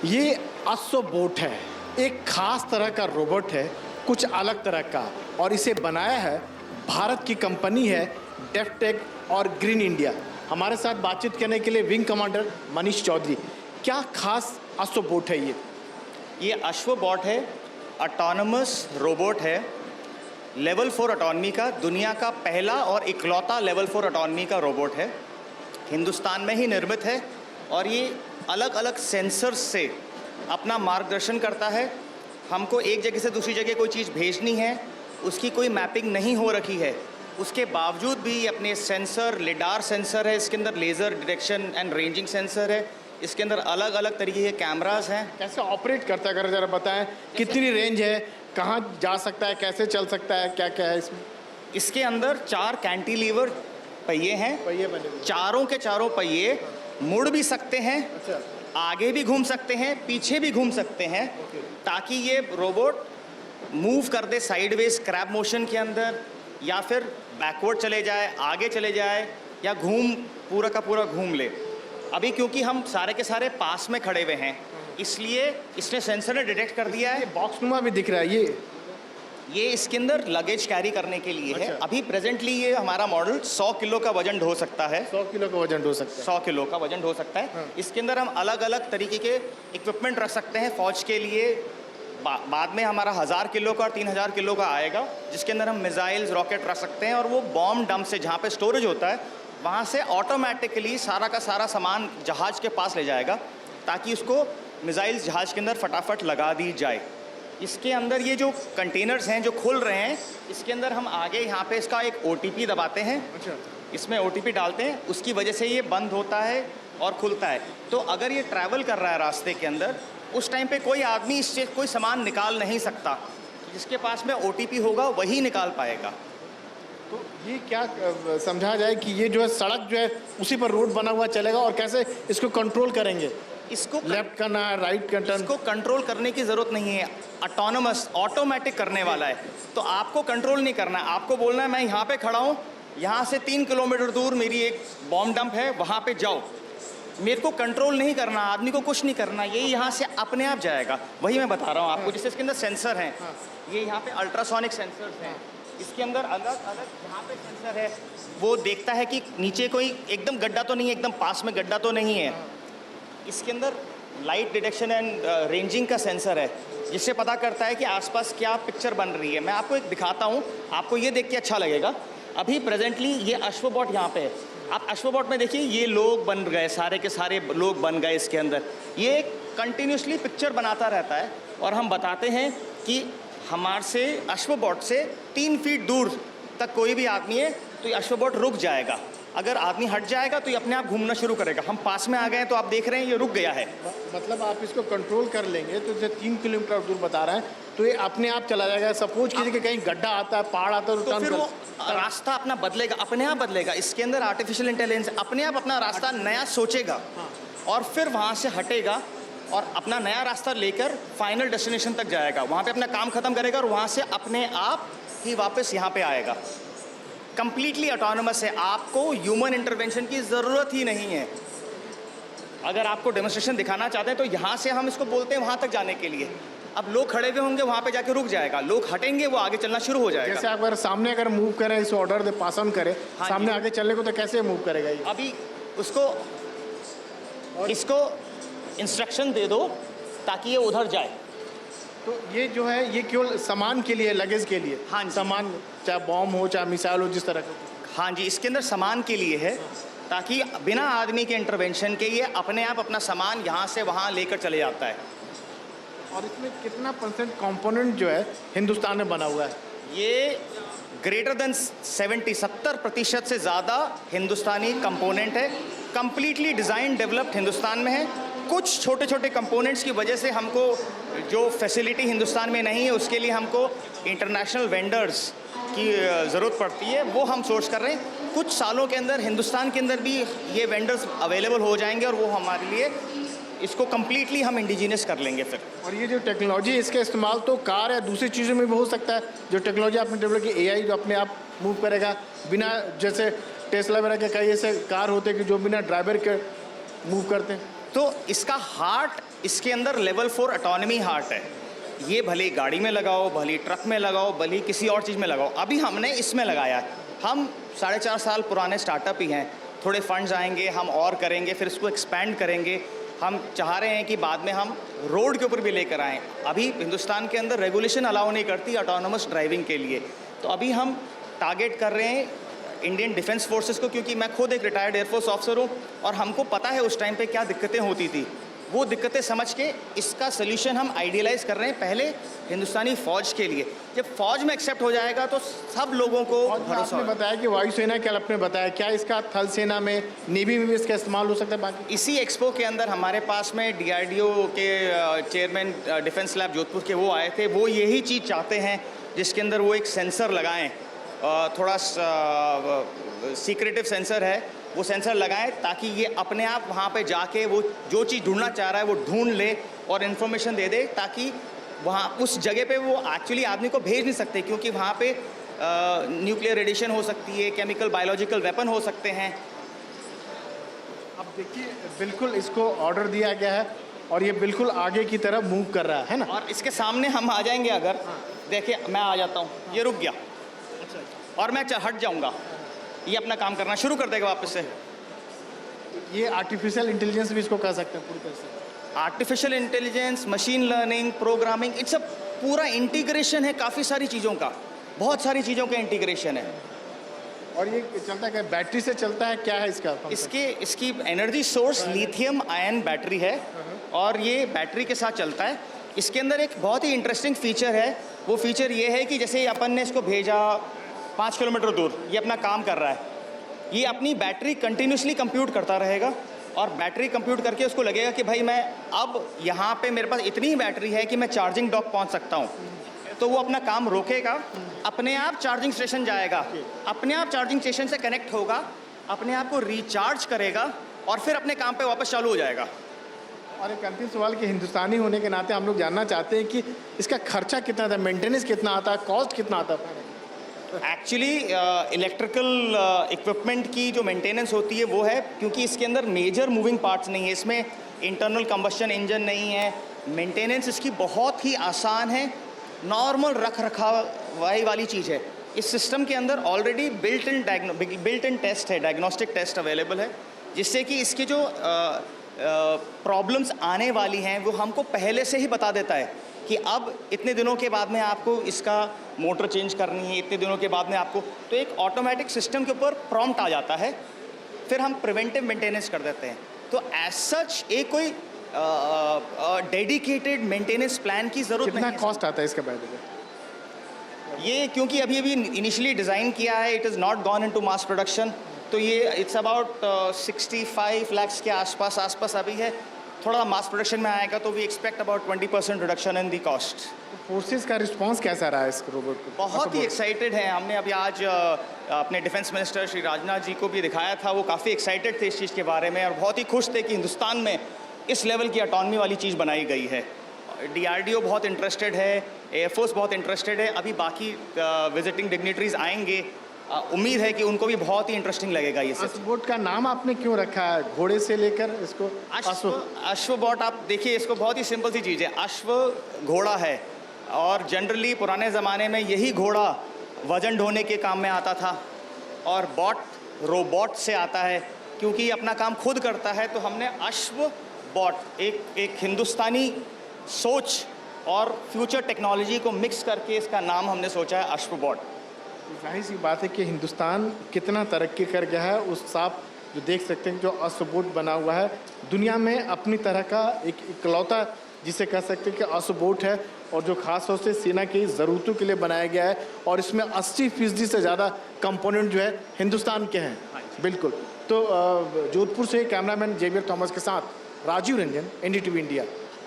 ये अश्व बोट है, एक खास तरह का रोबोट है, कुछ अलग तरह का, और इसे बनाया है भारत की कंपनी है डेफटेक और ग्रीन इंडिया। हमारे साथ बातचीत करने के लिए विंग कमांडर मनीष चौधरी। क्या खास अश्व बोट है ये अश्व बोट है, ऑटोनमस रोबोट है, लेवल 4 ऑटोनमी का, दुनिया का पहला और इकलौता लेवल 4 ऑटोनमी का रोबोट है। हिंदुस्तान में ही निर्मित है और ये अलग अलग सेंसर्स से अपना मार्गदर्शन करता है। हमको एक जगह से दूसरी जगह कोई चीज़ भेजनी है, उसकी कोई मैपिंग नहीं हो रखी है, उसके बावजूद भी अपने सेंसर, लिडार सेंसर है, इसके अंदर laser detection and ranging sensor है, इसके अंदर अलग अलग तरीके के कैमरास हैं। कैसे ऑपरेट करता है, अगर ज़रा बताएं, कितनी रेंज है, कहाँ जा सकता है, कैसे चल सकता है, क्या क्या है इसमें? इसके अंदर 4 कैंटिलीवर पहिए हैं, पहिए बने हुए। चारों के चारों पहिए मुड़ भी सकते हैं, अच्छा, आगे भी घूम सकते हैं, पीछे भी घूम सकते हैं, ताकि ये रोबोट मूव कर दे साइडवेज क्रैब मोशन के अंदर, या फिर बैकवर्ड चले जाए, आगे चले जाए, या पूरा का पूरा घूम ले। अभी क्योंकि हम सारे के सारे पास में खड़े हुए हैं, इसलिए इसने सेंसर ने डिटेक्ट कर दिया है। बॉक्स नुमा भी दिख रहा है ये इसके अंदर लगेज कैरी करने के लिए है। अच्छा। अभी प्रेजेंटली ये हमारा मॉडल 100 किलो का वजन ढो सकता है। 100 किलो का वजन ढो सकता है। 100 किलो का वजन ढो सकता है। इसके अंदर हम अलग अलग तरीके के इक्विपमेंट रख सकते हैं फौज के लिए। बाद में हमारा 1000 किलो का और 3000 किलो का आएगा, जिसके अंदर हम मिसाइल्स, रॉकेट रख सकते हैं, और वो बॉम्ब डंप से जहाँ पे स्टोरेज होता है वहाँ से ऑटोमेटिकली सारा का सारा सामान जहाज़ के पास ले जाएगा, ताकि उसको मिसाइल्स जहाज़ के अंदर फटाफट लगा दी जाए। इसके अंदर ये जो कंटेनर्स हैं जो खुल रहे हैं, इसके अंदर हम आगे यहाँ पे इसका एक OTP दबाते हैं। अच्छा, इसमें OTP डालते हैं, उसकी वजह से ये बंद होता है और खुलता है। तो अगर ये ट्रैवल कर रहा है रास्ते के अंदर, उस टाइम पे कोई आदमी इससे कोई सामान निकाल नहीं सकता। जिसके पास में OTP होगा वही निकाल पाएगा। तो ये क्या समझा जाए कि ये जो है सड़क जो है उसी पर रोड बना हुआ चलेगा, और कैसे इसको कंट्रोल करेंगे? इसको लेफ्ट करना है, राइट का टर्न? इसको कंट्रोल करने की ज़रूरत नहीं है, ऑटोनमस ऑटोमेटिक करने वाला है। तो आपको कंट्रोल नहीं करना है, आपको बोलना है मैं यहाँ पे खड़ा हूँ, यहाँ से 3 किलोमीटर दूर मेरी एक बॉम्ब डंप है, वहाँ पे जाओ। मेरे को कंट्रोल नहीं करना, आदमी को कुछ नहीं करना, ये यहाँ से अपने आप जाएगा। वही मैं बता रहा हूँ आपको। जैसे इसके अंदर सेंसर हैं, ये यहाँ पे अल्ट्रासोनिक सेंसर्स हैं, इसके अंदर अलग अलग यहाँ पे सेंसर है, वो देखता है कि नीचे कोई एकदम गड्ढा तो नहीं है, एकदम पास में गड्ढा तो नहीं है। इसके अंदर लाइट डिटेक्शन एंड रेंजिंग का सेंसर है, जिससे पता करता है कि आसपास क्या पिक्चर बन रही है। मैं आपको एक दिखाता हूँ, आपको ये देख के अच्छा लगेगा। अभी प्रेजेंटली ये अश्वबॉट यहाँ पे है, आप अश्वबॉट में देखिए, ये लोग बन गए, सारे के सारे लोग बन गए इसके अंदर। ये कंटिन्यूसली पिक्चर बनाता रहता है, और हम बताते हैं कि हमारे से अश्वबॉट से 3 फीट दूर तक कोई भी आदमी है तो ये अश्वबॉट रुक जाएगा। अगर आदमी हट जाएगा तो ये अपने आप घूमना शुरू करेगा। हम पास में आ गए हैं तो आप देख रहे हैं ये रुक गया है। मतलब आप इसको कंट्रोल कर लेंगे तो जैसे 3 किलोमीटर दूर बता रहे हैं तो ये अपने आप चला जाएगा। सपोज कीजिए कि कहीं गड्ढा आता है, पहाड़ आता है, तो फिर वो रास्ता अपना बदलेगा, अपने आप बदलेगा। इसके अंदर आर्टिफिशियल इंटेलिजेंस अपने आप अपना रास्ता नया सोचेगा, और फिर वहाँ से हटेगा और अपना नया रास्ता लेकर फाइनल डेस्टिनेशन तक जाएगा। वहाँ पे अपना काम खत्म करेगा और वहाँ से अपने आप ही वापस यहाँ पे आएगा। कंप्लीटली ऑटोनमस है, आपको ह्यूमन इंटरवेंशन की ज़रूरत ही नहीं है। अगर आपको डेमोन्स्ट्रेशन दिखाना चाहते हैं तो यहाँ से हम इसको बोलते हैं वहाँ तक जाने के लिए। अब लोग खड़े हुए होंगे, वहाँ पे जाके रुक जाएगा, लोग हटेंगे, वो आगे चलना शुरू हो जाएगा। जैसे अगर सामने अगर मूव करें, इस ऑर्डर दे, पास ऑन करें, सामने आगे चलने को, तो कैसे मूव करेगा ये? अभी उसको इसको इंस्ट्रक्शन दे दो ताकि ये उधर जाए। तो ये जो है ये केवल सामान के लिए, लगेज के लिए? हाँ जी। सामान, चाहे बॉम्ब हो चाहे मिसाइल हो, जिस तरह का। हाँ जी, इसके अंदर सामान के लिए है, ताकि बिना आदमी के इंटरवेंशन के ये अपने आप अपना सामान यहाँ से वहाँ लेकर चले जाता है। और इसमें कितना % कंपोनेंट जो है हिंदुस्तान में बना हुआ है? ये ग्रेटर देन 70% से ज़्यादा हिंदुस्तानी कंपोनेंट है। कंप्लीटली डिज़ाइन डेवलप्ड हिंदुस्तान में है। कुछ छोटे छोटे कंपोनेंट्स की वजह से हमको जो फैसिलिटी हिंदुस्तान में नहीं है, उसके लिए हमको इंटरनेशनल वेंडर्स की ज़रूरत पड़ती है, वो हम सोर्स कर रहे हैं। कुछ सालों के अंदर हिंदुस्तान के अंदर भी ये वेंडर्स अवेलेबल हो जाएंगे, और वो हमारे लिए इसको कम्प्लीटली हम इंडिजिनस कर लेंगे फिर। और ये जो टेक्नोलॉजी है, इसका इस्तेमाल तो कार या दूसरी चीज़ों में भी हो सकता है। जो टेक्नोलॉजी आपने डेवलप की, AI जो अपने आप मूव करेगा बिना, जैसे टेस्ला वगैरह के कई ऐसे कार होते हैं कि जो बिना ड्राइवर के मूव करते हैं। तो इसका हार्ट इसके अंदर लेवल 4 ऑटोनॉमी हार्ट है। ये भले गाड़ी में लगाओ, भले ट्रक में लगाओ, भले किसी और चीज़ में लगाओ। अभी हमने इसमें लगाया है। हम 4.5 साल पुराने स्टार्टअप ही हैं। थोड़े फंड्स आएंगे, हम और करेंगे, फिर इसको एक्सपैंड करेंगे। हम चाह रहे हैं कि बाद में हम रोड के ऊपर भी लेकर आएँ। अभी हिंदुस्तान के अंदर रेगुलेशन अलाउ नहीं करती ऑटोनोमस ड्राइविंग के लिए। तो अभी हम टारगेट कर रहे हैं इंडियन डिफेंस फोर्सेस को, क्योंकि मैं खुद एक रिटायर्ड एयरफोर्स ऑफिसर हूँ और हमको पता है उस टाइम पे क्या दिक्कतें होती थी। वो दिक्कतें समझ के इसका सोल्यूशन हम आइडियलाइज़ कर रहे हैं पहले हिंदुस्तानी फ़ौज के लिए। जब फ़ौज में एक्सेप्ट हो जाएगा तो सब लोगों को भरोसा आपने बताया कि वायुसेना के आपने बताया, क्या इसका थल सेना में, नेवी में भी इसका इस्तेमाल हो सकता है? बाकी इसी एक्सपो के अंदर हमारे पास में DRDO के चेयरमैन डिफेंस लैब जोधपुर के वो आए थे। वो यही चीज़ चाहते हैं जिसके अंदर वो एक सेंसर लगाएं, थोड़ा सीक्रेटिव सेंसर है, वो सेंसर लगाएं ताकि ये अपने आप वहाँ पे जाके वो जो चीज़ ढूंढना चाह रहा है वो ढूंढ ले और इन्फॉर्मेशन दे दे, ताकि वहाँ उस जगह पे वो एक्चुअली आदमी को भेज नहीं सकते, क्योंकि वहाँ पे न्यूक्लियर रेडिएशन हो सकती है, केमिकल बायोलॉजिकल वेपन हो सकते हैं। अब देखिए, बिल्कुल इसको ऑर्डर दिया गया है और ये बिल्कुल आगे की तरफ मूव कर रहा है ना। और इसके सामने हम आ जाएंगे, अगर देखिए मैं आ जाता हूँ, ये रुक गया और मैं हट जाऊँगा, ये अपना काम करना शुरू कर देगा वापस से। ये आर्टिफिशियल इंटेलिजेंस भी इसको कह सकते हैं पूरी तरह से। Artificial intelligence, machine learning, programming, it's सब पूरा इंटीग्रेशन है काफ़ी सारी चीज़ों का, बहुत सारी चीज़ों का इंटीग्रेशन है। और ये चलता है, बैटरी से चलता है, क्या है इसका function? इसकी energy source lithium ion battery है और ये बैटरी के साथ चलता है। इसके अंदर एक बहुत ही इंटरेस्टिंग फीचर है। वो फीचर ये है कि जैसे अपन ने इसको भेजा 5 किलोमीटर दूर, ये अपना काम कर रहा है, ये अपनी बैटरी कंटिन्यूसली कंप्यूट करता रहेगा और बैटरी कंप्यूट करके उसको लगेगा कि भाई मैं अब यहाँ पे मेरे पास इतनी ही बैटरी है कि मैं चार्जिंग डॉक पहुँच सकता हूँ। तो वो अपना काम रोकेगा, अपने आप चार्जिंग स्टेशन जाएगा, अपने आप चार्जिंग स्टेशन से कनेक्ट होगा, अपने आप को रिचार्ज करेगा और फिर अपने काम पे वापस चालू हो जाएगा। और एक अंतिम सवाल कि हिंदुस्तानी होने के नाते हम लोग जानना चाहते हैं कि इसका खर्चा कितना था, मेंटेनेंस कितना आता है, कॉस्ट कितना आता है? एक्चुअली इलेक्ट्रिकल इक्विपमेंट की जो मेंटेनेंस होती है वो है, क्योंकि इसके अंदर मेजर मूविंग पार्ट्स नहीं है, इसमें इंटरनल कंबस्शन इंजन नहीं है, मेंटेनेंस इसकी बहुत ही आसान है, नॉर्मल रख रखाव वाली चीज़ है। इस सिस्टम के अंदर ऑलरेडी बिल्ट इन टेस्ट है, डायग्नोस्टिक टेस्ट अवेलेबल है, जिससे कि इसके जो प्रॉब्लम्स आने वाली हैं वो हमको पहले से ही बता देता है कि अब इतने दिनों के बाद में आपको इसका मोटर चेंज करनी है, इतने दिनों के बाद में आपको, तो एक ऑटोमेटिक सिस्टम के ऊपर प्रॉम्प्ट आ जाता है, फिर हम प्रिवेंटिव मेंटेनेंस कर देते हैं। तो एज सच एक कोई डेडिकेटेड मेंटेनेंस प्लान की ज़रूरत नहीं है। कितना कॉस्ट आता है इसका बाय द वे? ये क्योंकि अभी इनिशियली डिज़ाइन किया है, it is not gone into mass production, तो ये इट्स अबाउट 65 लाख के आसपास अभी है। थोड़ा मास प्रोडक्शन में आएगा तो we expect about 20% reduction in the cost. Forces का रिस्पांस कैसा रहा है इस रोबोट को? बहुत ही एक्साइटेड हैं। हमने अभी आज अपने डिफेंस मिनिस्टर श्री राजनाथ जी को भी दिखाया था, वो काफ़ी एक्साइटेड थे इस चीज़ के बारे में और बहुत ही खुश थे कि हिंदुस्तान में इस लेवल की ऑटोनॉमी वाली चीज़ बनाई गई है। DRDO बहुत इंटरेस्टेड है, एयरफोर्स बहुत इंटरेस्टेड है, अभी बाकी विजिटिंग डिग्निटरीज आएंगे, उम्मीद है कि उनको भी बहुत ही इंटरेस्टिंग लगेगा ये सब। अश्वबोट का नाम आपने क्यों रखा है, घोड़े से लेकर इसको? अश्वबोट, आप देखिए इसको, बहुत ही सिंपल सी चीज़ है, अश्व घोड़ा है और जनरली पुराने ज़माने में यही घोड़ा वज़न ढोने के काम में आता था और बॉट रोबोट से आता है, क्योंकि ये अपना काम खुद करता है। तो हमने अश्वबोट एक हिंदुस्तानी सोच और फ्यूचर टेक्नोलॉजी को मिक्स करके इसका नाम हमने सोचा है अश्वबोट। जाहिर सी बात है कि हिंदुस्तान कितना तरक्की कर गया है, उस आप जो देख सकते हैं जो अश्वबोट बना हुआ है, दुनिया में अपनी तरह का एक इकलौता जिसे कह सकते हैं कि अश्वबोट है, और जो खास तौर से सेना की ज़रूरतों के लिए बनाया गया है और इसमें 80% से ज़्यादा कंपोनेंट जो है हिंदुस्तान के हैं। बिल्कुल। तो जोधपुर से कैमरामैन जेवियर थॉमस के साथ राजीव रंजन, NDTV इंडिया।